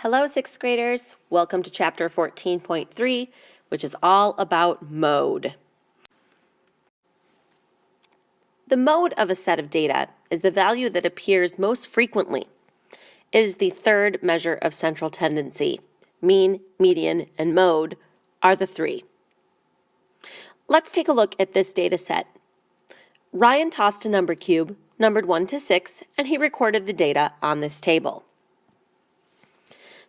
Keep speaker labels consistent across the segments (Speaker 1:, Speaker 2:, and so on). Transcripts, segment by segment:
Speaker 1: Hello, 6th graders. Welcome to Chapter 14.3, which is all about mode. The mode of a set of data is the value that appears most frequently. It is the third measure of central tendency. Mean, median, and mode are the three. Let's take a look at this data set. Ryan tossed a number cube, numbered 1 to 6, and he recorded the data on this table.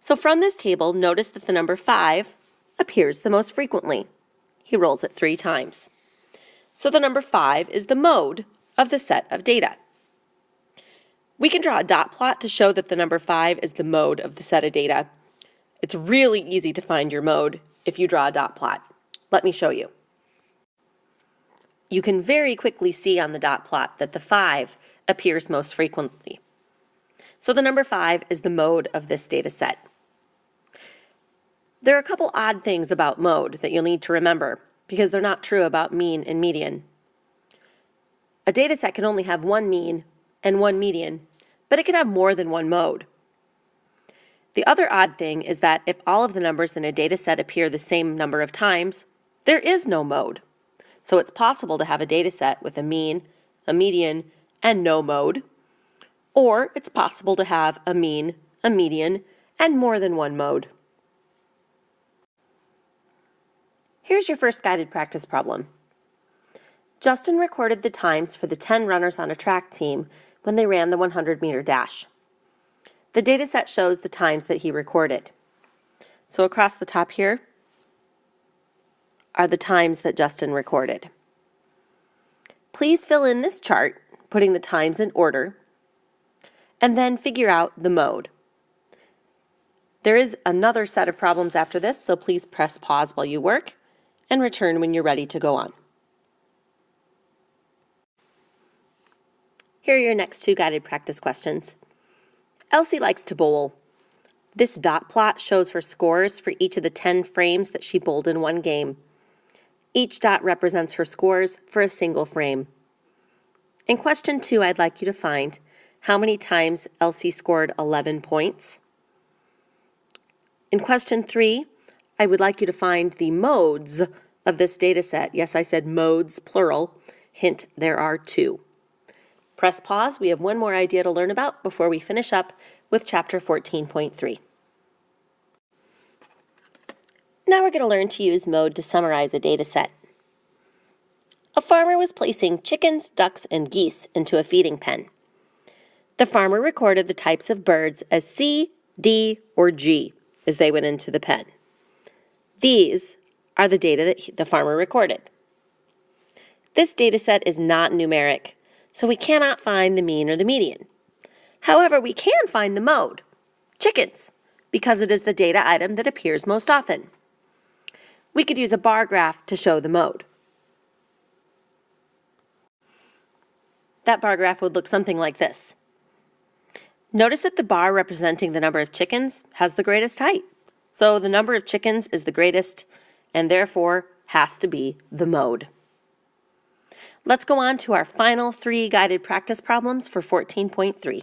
Speaker 1: So from this table, notice that the number 5 appears the most frequently. He rolls it 3 times. So the number 5 is the mode of the set of data. We can draw a dot plot to show that the number 5 is the mode of the set of data. It's really easy to find your mode if you draw a dot plot. Let me show you. You can very quickly see on the dot plot that the 5 appears most frequently. So the number 5 is the mode of this data set. There are a couple odd things about mode that you'll need to remember because they're not true about mean and median. A data set can only have one mean and one median, but it can have more than one mode. The other odd thing is that if all of the numbers in a data set appear the same number of times, there is no mode. So it's possible to have a data set with a mean, a median, and no mode, or it's possible to have a mean, a median, and more than one mode. Here's your first guided practice problem. Justin recorded the times for the 10 runners on a track team when they ran the 100-meter dash. The data set shows the times that he recorded. So across the top here are the times that Justin recorded. Please fill in this chart, putting the times in order, and then figure out the mode. There is another set of problems after this, so please press pause while you work and return when you're ready to go on. Here are your next 2 guided practice questions. Elsie likes to bowl. This dot plot shows her scores for each of the 10 frames that she bowled in one game. Each dot represents her scores for a single frame. In question 2, I'd like you to find how many times Elsie scored 11 points. In question 3, I would like you to find the modes of this data set. Yes, I said modes, plural. Hint, there are 2. Press pause. We have one more idea to learn about before we finish up with Chapter 14.3. Now we're going to learn to use mode to summarize a data set. A farmer was placing chickens, ducks, and geese into a feeding pen. The farmer recorded the types of birds as C, D, or G as they went into the pen. These are the data that the farmer recorded. This data set is not numeric, so we cannot find the mean or the median. However, we can find the mode, chickens, because it is the data item that appears most often. We could use a bar graph to show the mode. That bar graph would look something like this. Notice that the bar representing the number of chickens has the greatest height. So the number of chickens is the greatest and therefore has to be the mode. Let's go on to our final 3 guided practice problems for 14.3.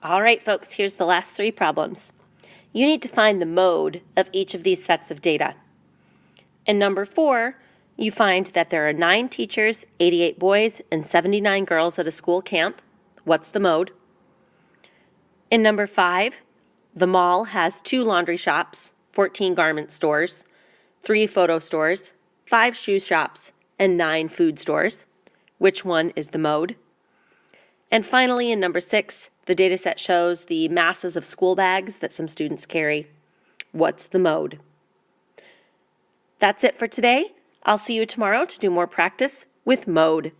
Speaker 1: All right, folks, here's the last 3 problems. You need to find the mode of each of these sets of data. In number 4, you find that there are 9 teachers, 88 boys, and 79 girls at a school camp. What's the mode? In number 5, the mall has 2 laundry shops, 14 garment stores, 3 photo stores, 5 shoe shops, and 9 food stores. Which one is the mode? And finally, in number 6, the data set shows the masses of school bags that some students carry. What's the mode? That's it for today. I'll see you tomorrow to do more practice with mode.